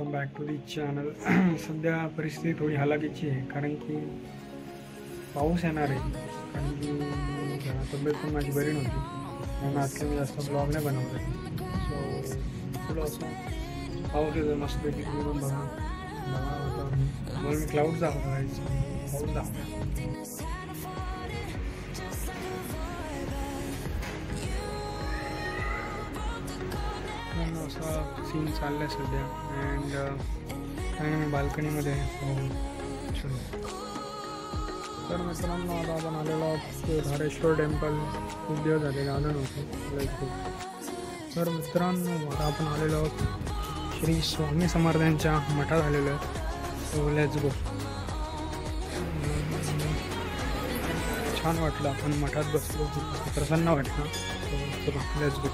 Welcome back to the channel. सध्या परिस्थिती थोडी हलाखीची आहे कारण की पाऊस येणार आहे. कारण की तब्येत पण माझी बरी नव्हती म्हणून आज काही मी जास्त ब्लॉग नाही बनवला. सो थोडं असं पाऊस येतो मस्तपैकी तुम्ही पण बघा म्हणून मी क्लाउड दाखवायचं पाऊस दाखवा. असा सीन चालला आहे सध्या अँड आणि मी बाल्कनीमध्ये तर मित्रांनो आता आपण आलेलो आहोत धारेश्वर टेम्पल. खूप दिवस झाले आलो नव्हतो. तर मित्रांनो आता आपण आलेलो आहोत श्री स्वामी समर्थांच्या मठात आलेलो आहे. So let's go. छान वाटलं आपण मठात बसलो, प्रसन्न वाटलं. So let's go.